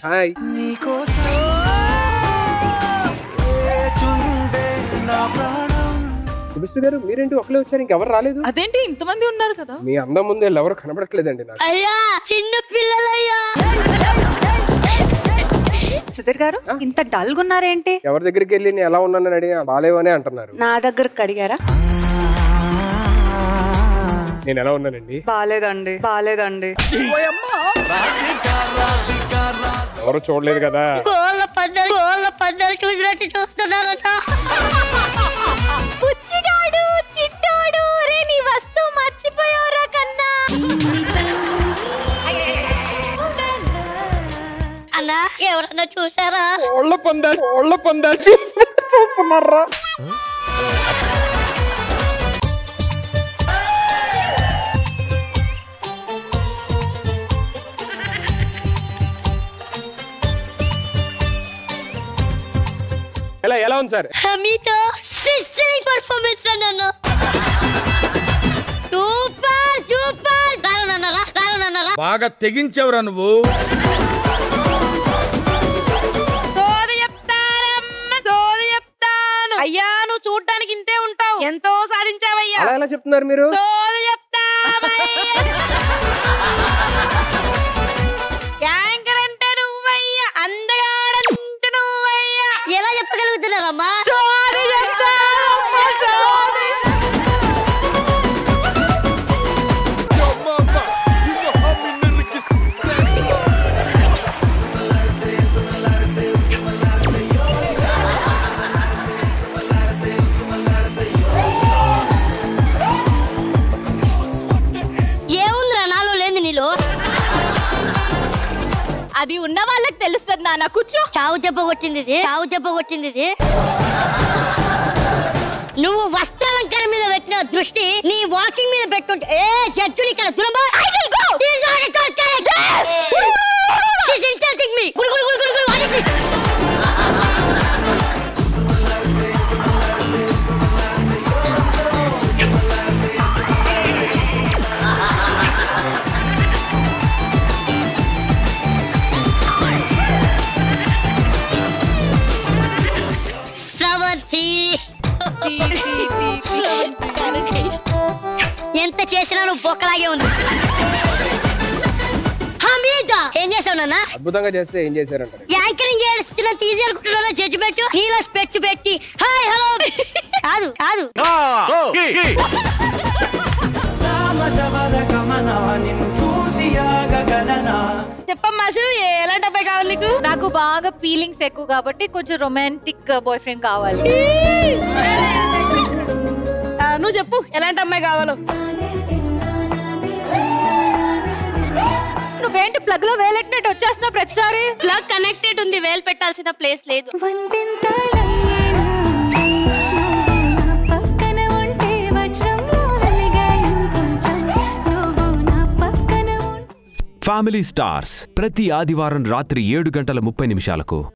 Hi. సుభిశ్రీ గారు మీరేంటి ఒకలే వచ్చారు, ఇంకెవరు రాలేదు? అదేంటి ఇంతమంది ఉన్నారు కదా? మీ అందం ముందు ఎవరు కనబడట్లేదండి నాకు. అయ్యా చిన్న పిల్లలయ్యా. సుధీర్ గారు ఇంత డల్ గా ఉన్నారేంటి? ఎవరి దగ్గరికి వెళ్ళి నేను ఎలా ఉన్నానని అడిగి బాలేవనే అంటున్నారు. నా దగ్గరకు అడిగారా? నేను ఎలా ఉన్నానండి? బాలేదండి, బాలేదండి. ఎవరు చూడలేదు కదా. కోళ్ళ పందాలు చూసినట్టు చూస్తున్నారట. పుచ్చిడాడు చిట్టోడు రే నీ వస్తువు మర్చిపోయావురా కన్నా. అన్నా ఎవరన్నా చూసారా? కోళ్ళ పందాలు చూస్తున్నారా? ఎలా ఉంది సార్? మీతో సిస్టరింగ్ పర్ఫార్మెన్స్ అన్న. Super super. రానన్నారా బాగా తెగించవరా నువ్వు. అయ్యా నువ్వు చూడటానికి ఇంతే ఉంటావు, ఎంతో సాధించావయ్యా. ఎలా చెప్తున్నారు మీరు? యాంకర్ అంటే నువ్వయ్యా, అందగాడంటే నువ్వయ్యా. ఎలా చెప్పగలుగుతున్నారమ్మా? ఏముందిరా నాలో లేని నీలో? అది ఉన్న వాళ్ళకి తెలుస్తుంది నాన్న. కూర్చో. చావు దెబ్బ కొట్టింది ఇది. నువ్వు వస్త్రాలంకరణ మీద పెట్టిన దృష్టి నీ వాకింగ్ మీద పెట్టుంటే జడ్జుని ఇక్కడ ఎంత చేసినా నువ్వు బొక్కలాగే ఉంది. ఏం చేసావు నాన్న? అద్భుతంగా చేస్తే ఏం చేశారంటారు? యాంకరింగ్ చేస్తున్నంత ఈజీ అనుకుంటున్నా. జడ్జి పెట్టు నీలో స్పెట్స్ పెట్టి హాయ్ హలో కాదు చెప్పమ్మా ఎలాంటి అబ్బాయి కావాలి నీకు? నాకు బాగా ఫీలింగ్స్ ఎక్కువ కాబట్టి కొంచెం రొమాంటిక్ బాయ్ ఫ్రెండ్ కావాలి. నువ్వు చెప్పు ఎలాంటి అమ్మాయి కావాలో. నువ్వేంటి ప్లగ్ లో వేలెట్టినట్టు వచ్చేస్తున్నావు ప్రతిసారి? ప్లగ్ కనెక్టెడ్ ఉంది, వేలు పెట్టాల్సిన ప్లేస్ లేదు. ఫ్యామిలీ స్టార్స్ ప్రతి ఆదివారం రాత్రి 7:30 నిమిషాలకు